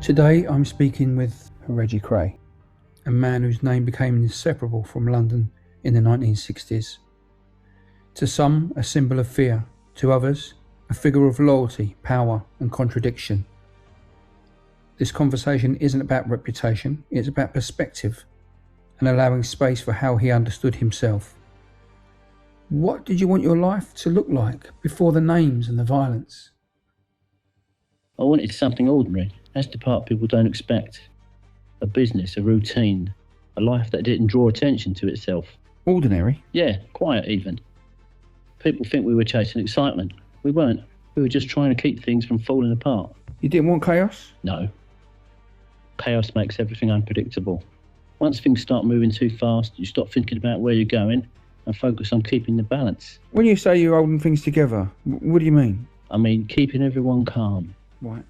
Today I'm speaking with Reggie Kray, a man whose name became inseparable from London in the 1960s. To some, a symbol of fear, to others, a figure of loyalty, power and contradiction. This conversation isn't about reputation, it's about perspective and allowing space for how he understood himself. What did you want your life to look like before the names and the violence? I wanted something ordinary. That's the part people don't expect. A business, a routine, a life that didn't draw attention to itself. Ordinary? Yeah, quiet even. People think we were chasing excitement. We weren't. We were just trying to keep things from falling apart. You didn't want chaos? No. Chaos makes everything unpredictable. Once things start moving too fast, you stop thinking about where you're going and focus on keeping the balance. When you say you're holding things together, what do you mean? I mean, keeping everyone calm. Right.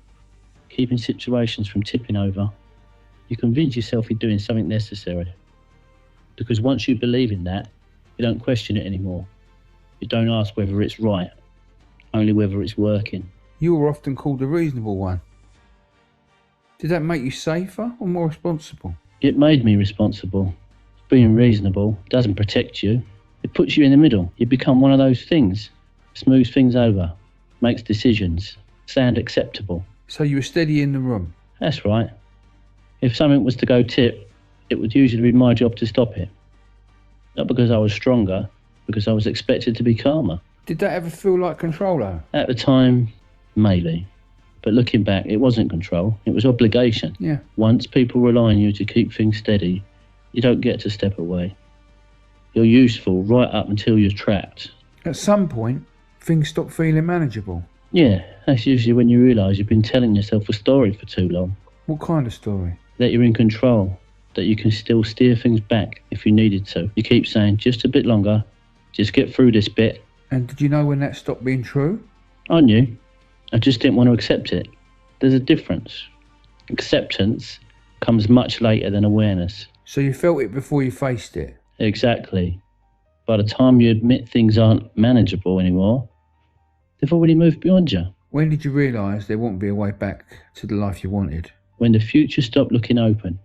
Keeping situations from tipping over. You convince yourself you're doing something necessary. Because once you believe in that, you don't question it anymore. You don't ask whether it's right, only whether it's working. You were often called the reasonable one. Did that make you safer or more responsible? It made me responsible. Being reasonable doesn't protect you. It puts you in the middle. You become one of those things. Smooths things over. Makes decisions. Sound acceptable. So you were steady in the room? That's right. If something was to go tip, it would usually be my job to stop it. Not because I was stronger, because I was expected to be calmer. Did that ever feel like control though? At the time, maybe. But looking back, it wasn't control, it was obligation. Yeah. Once people rely on you to keep things steady, you don't get to step away. You're useful right up until you're trapped. At some point, things stop feeling manageable. Yeah, that's usually when you realise you've been telling yourself a story for too long. What kind of story? That you're in control, that you can still steer things back if you needed to. You keep saying, just a bit longer, just get through this bit. And did you know when that stopped being true? I knew. I just didn't want to accept it. There's a difference. Acceptance comes much later than awareness. So you felt it before you faced it? Exactly. By the time you admit things aren't manageable anymore, they've already moved beyond you. When did you realise there wouldn't be a way back to the life you wanted? When the future stopped looking open.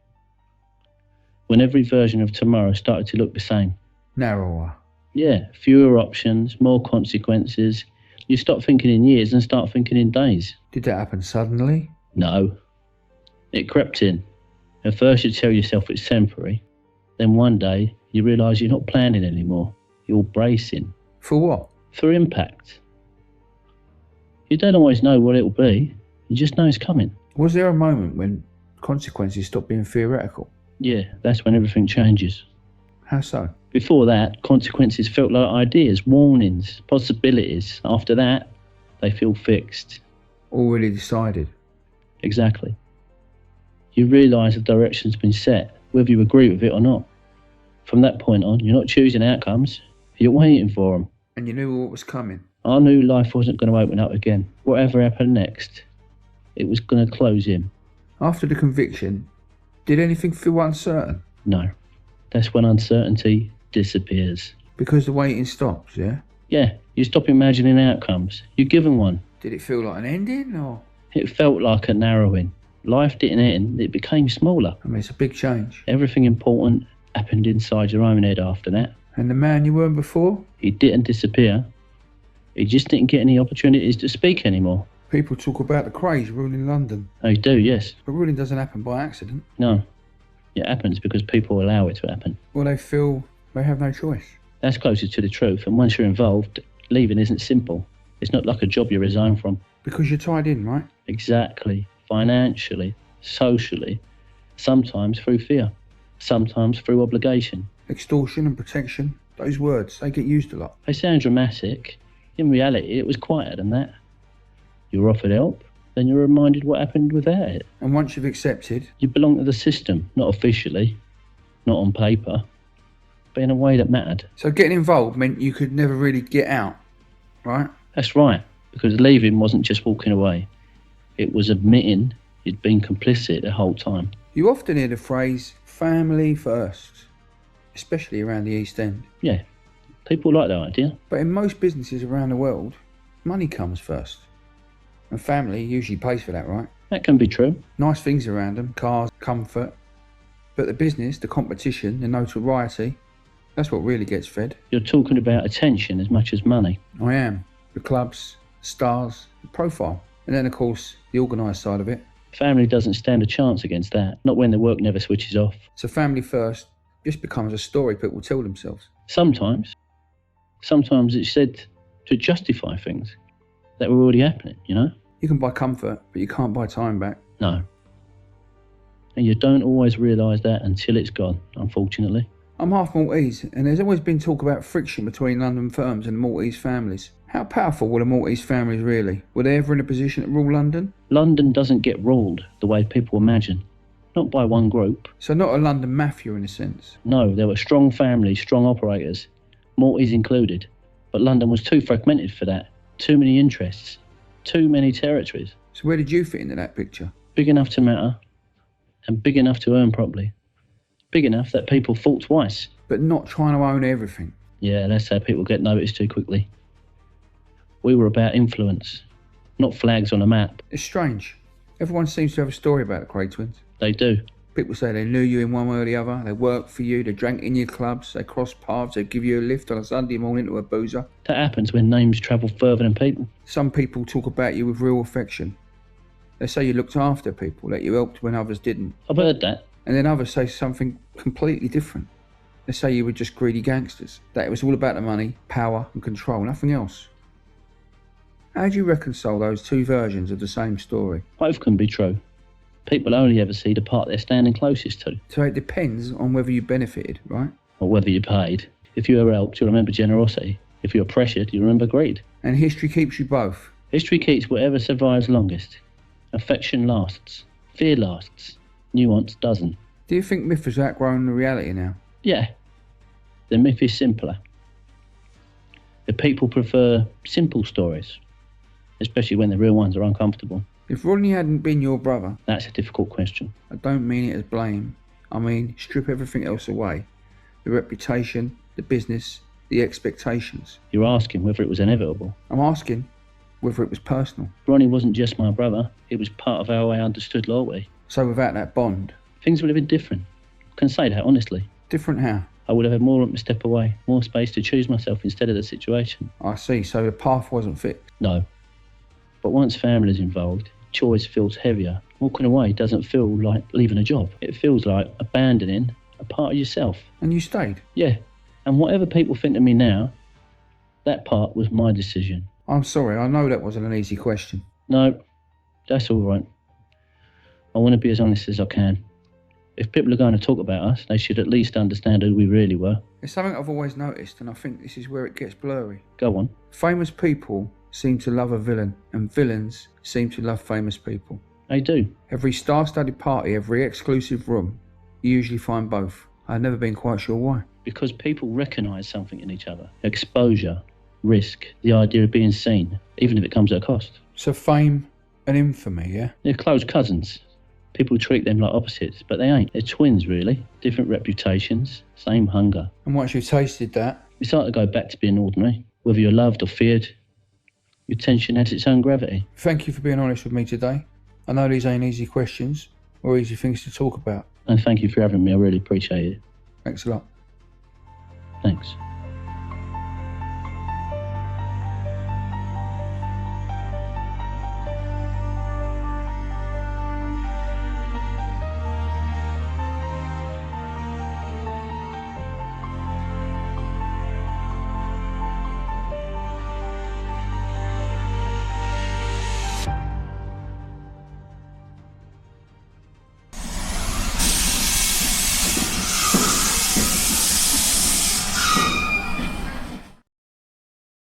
When every version of tomorrow started to look the same. Narrower? Yeah, fewer options, more consequences. You stop thinking in years and start thinking in days. Did that happen suddenly? No. It crept in. At first you tell yourself it's temporary. Then one day you realise you're not planning anymore. You're bracing. For what? For impact. You don't always know what it'll be. You just know it's coming. Was there a moment when consequences stopped being theoretical? Yeah, that's when everything changes. How so? Before that, consequences felt like ideas, warnings, possibilities. After that, they feel fixed. Already decided? Exactly. You realise the direction's been set, whether you agree with it or not. From that point on, you're not choosing outcomes, you're waiting for them. And you knew what was coming? I knew life wasn't going to open up again. Whatever happened next, it was going to close in. After the conviction, did anything feel uncertain? No. That's when uncertainty disappears. Because the waiting stops, yeah? Yeah, you stop imagining outcomes. You're given one. Did it feel like an ending, or? It felt like a narrowing. Life didn't end, it became smaller. I mean, it's a big change. Everything important happened inside your own head after that. And the man you were before? He didn't disappear. He just didn't get any opportunities to speak anymore. People talk about the Krays ruling London. They do, yes. But ruling doesn't happen by accident. No. It happens because people allow it to happen. Well, they feel they have no choice. That's closer to the truth, and once you're involved, leaving isn't simple. It's not like a job you resign from. Because you're tied in, right? Exactly. Financially, socially, sometimes through fear, sometimes through obligation. Extortion and protection, those words, they get used a lot. They sound dramatic. In reality, it was quieter than that. You were offered help, then you're reminded what happened without it. And once you've accepted, you belong to the system, not officially, not on paper, but in a way that mattered. So getting involved meant you could never really get out, right? That's right, because leaving wasn't just walking away. It was admitting you'd been complicit the whole time. You often hear the phrase, family first, especially around the East End. Yeah, people like that idea. But in most businesses around the world, money comes first. And family usually pays for that, right? That can be true. Nice things around them, cars, comfort. But the business, the competition, the notoriety, that's what really gets fed. You're talking about attention as much as money. I am. The clubs, the stars, the profile. And then, of course, the organised side of it. Family doesn't stand a chance against that, not when the work never switches off. So family first just becomes a story people tell themselves. Sometimes it's said to justify things that were already happening, you know? You can buy comfort, but you can't buy time back. No. And you don't always realise that until it's gone, unfortunately. I'm half Maltese, and there's always been talk about friction between London firms and Maltese families. How powerful were the Maltese families really? Were they ever in a position to rule London? London doesn't get ruled the way people imagine. Not by one group. So not a London mafia in a sense? No, there were strong families, strong operators, Maltese included. But London was too fragmented for that. Too many interests. Too many territories. So where did you fit into that picture? Big enough to matter, and big enough to earn properly. Big enough that people thought twice. But not trying to own everything. Yeah, that's how people get noticed too quickly. We were about influence, not flags on a map. It's strange. Everyone seems to have a story about the Kray twins. They do. People say they knew you in one way or the other. They worked for you. They drank in your clubs. They crossed paths. They give you a lift on a Sunday morning to a boozer. That happens when names travel further than people. Some people talk about you with real affection. They say you looked after people, that you helped when others didn't. I've heard that. And then others say something completely different. They say you were just greedy gangsters, that it was all about the money, power and control, nothing else. How do you reconcile those two versions of the same story? Both can be true. People only ever see the part they're standing closest to. So it depends on whether you benefited, right? Or whether you paid. If you were helped, you remember generosity. If you were pressured, you remember greed. And history keeps you both. History keeps whatever survives longest. Affection lasts. Fear lasts. Nuance doesn't. Do you think myth has outgrown the reality now? Yeah. The myth is simpler. The people prefer simple stories, especially when the real ones are uncomfortable. If Rodney hadn't been your brother... That's a difficult question. I don't mean it as blame. I mean, strip everything else away. The reputation, the business, the expectations. You're asking whether it was inevitable. I'm asking whether it was personal. Ronnie wasn't just my brother. It was part of how I understood loyalty. So without that bond... Things would have been different. I can say that honestly. Different how? I would have had more room to step away, more space to choose myself instead of the situation. I see, so the path wasn't fixed. No. But once family's involved, choice feels heavier. Walking away doesn't feel like leaving a job. It feels like abandoning a part of yourself. And you stayed? Yeah. And whatever people think of me now, that part was my decision. I'm sorry, I know that wasn't an easy question. No, that's all right. I want to be as honest as I can. If people are going to talk about us, they should at least understand who we really were. It's something I've always noticed, and I think this is where it gets blurry. Go on. Famous people seem to love a villain, and villains seem to love famous people. They do. Every star-studded party, every exclusive room, you usually find both. I've never been quite sure why. Because people recognise something in each other. Exposure, risk, the idea of being seen, even if it comes at a cost. So fame and infamy, yeah? They're close cousins. People treat them like opposites, but they ain't. They're twins, really. Different reputations, same hunger. And once you've tasted that... It's hard to go back to being ordinary. Whether you're loved or feared, your tension has its own gravity. Thank you for being honest with me today. I know these ain't easy questions or easy things to talk about. And thank you for having me. I really appreciate it. Thanks a lot. Thanks.